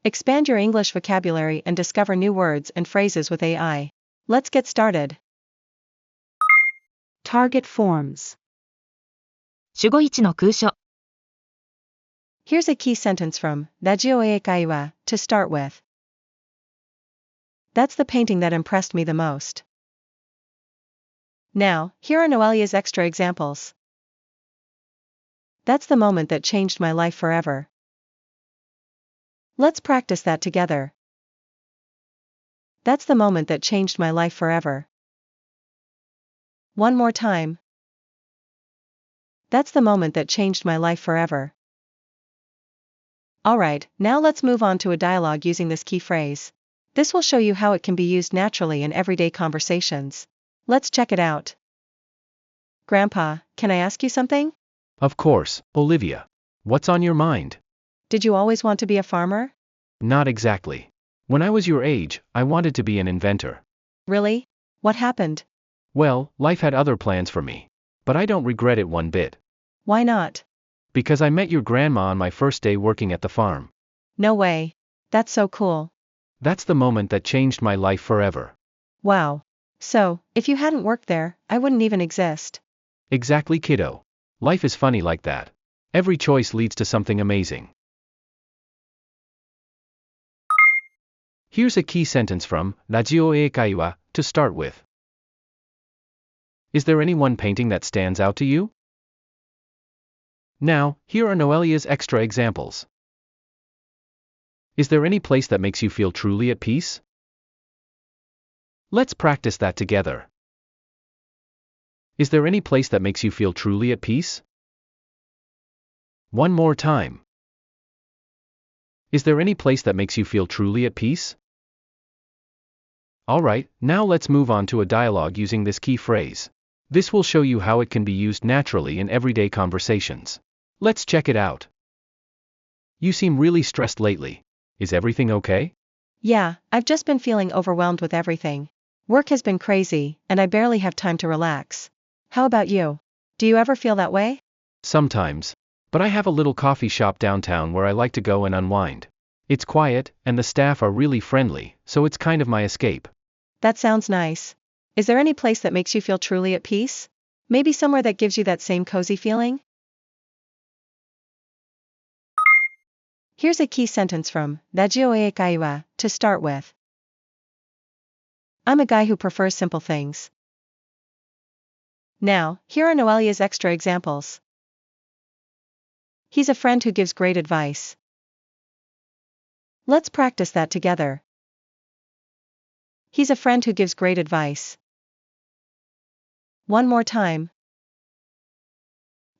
Expand your English vocabulary and discover new words and phrases with AI. Let's get started. Target Forms. 主語1の空所。 Here's a key sentence from ラジオ英会話 to start with. That's the painting that impressed me the most. Now, here are NoeLia's extra examples. That's the moment that changed my life forever. Let's practice that together. That's the moment that changed my life forever. One more time. That's the moment that changed my life forever. Alright, now let's move on to a dialogue using this key phrase. This will show you how it can be used naturally in everyday conversations. Let's check it out. Grandpa, can I ask you something? Of course, Olivia. What's on your mind? Did you always want to be a farmer? Not exactly. When I was your age, I wanted to be an inventor. Really? What happened? Well, life had other plans for me. But I don't regret it one bit. Why not? Because I met your grandma on my first day working at the farm. No way. That's so cool. That's the moment that changed my life forever. Wow. So, if you hadn't worked there, I wouldn't even exist. Exactly, kiddo. Life is funny like that. Every choice leads to something amazing. Here's a key sentence from ラジオ英会話 to start with. Is there any one painting that stands out to you? Now, here are NoeLia's extra examples. Is there any place that makes you feel truly at peace? Let's practice that together. Is there any place that makes you feel truly at peace? One more time. Is there any place that makes you feel truly at peace? Alright, now let's move on to a dialogue using this key phrase. This will show you how it can be used naturally in everyday conversations. Let's check it out. You seem really stressed lately. Is everything okay? Yeah, I've just been feeling overwhelmed with everything. Work has been crazy, and I barely have time to relax. How about you? Do you ever feel that way? Sometimes. But I have a little coffee shop downtown where I like to go and unwind. It's quiet, and the staff are really friendly, so it's kind of my escape. That sounds nice. Is there any place that makes you feel truly at peace? Maybe somewhere that gives you that same cozy feeling? Here's a key sentence from ラジオ英会話 to start with. I'm a guy who prefers simple things. Now, here are NoeLia's extra examples. He's a friend who gives great advice. Let's practice that together. He's a friend who gives great advice. One more time.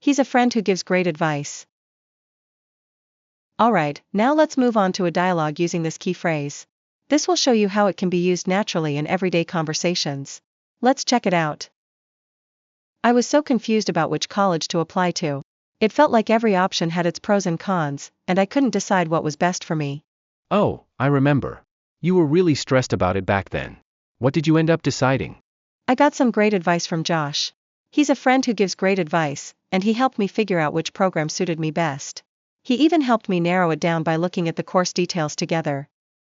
He's a friend who gives great advice. Alright, now let's move on to a dialogue using this key phrase. This will show you how it can be used naturally in everyday conversations. Let's check it out. I was so confused about which college to apply to. It felt like every option had its pros and cons, and I couldn't decide what was best for me. Oh, I remember. You were really stressed about it back then. What did you end up deciding? I got some great advice from Josh. He's a friend who gives great advice, and he helped me figure out which program suited me best. He even helped me narrow it down by looking at the course details together.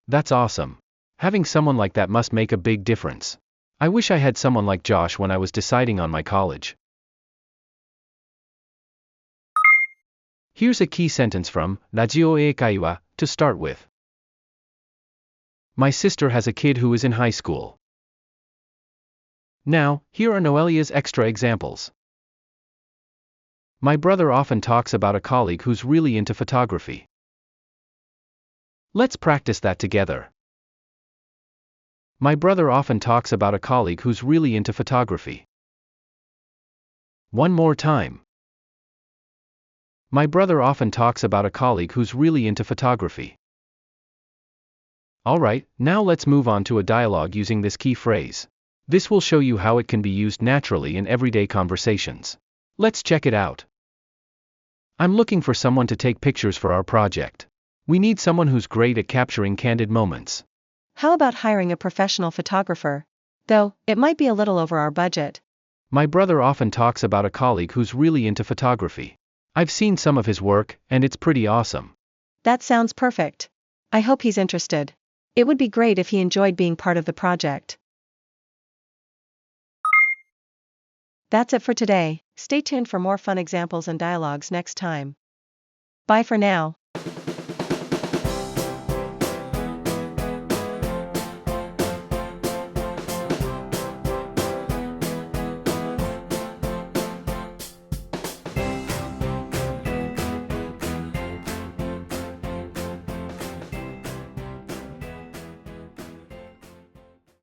That's awesome. Having someone like that must make a big difference. I wish I had someone like Josh when I was deciding on my college. Here's a key sentence from ラジオ英会話 to start with. My sister has a kid who is in high school. Now, here are NoeLia's extra examples. My brother often talks about a colleague who's really into photography. Let's practice that together. My brother often talks about a colleague who's really into photography. One more time. My brother often talks about a colleague who's really into photography. Alright, now let's move on to a dialogue using this key phrase. This will show you how it can be used naturally in everyday conversations. Let's check it out. I'm looking for someone to take pictures for our project. We need someone who's great at capturing candid moments. How about hiring a professional photographer? Though, it might be a little over our budget. My brother often talks about a colleague who's really into photography. I've seen some of his work, and it's pretty awesome. That sounds perfect. I hope he's interested. It would be great if he enjoyed being part of the project. That's it for today. Stay tuned for more fun examples and dialogues next time. Bye for now.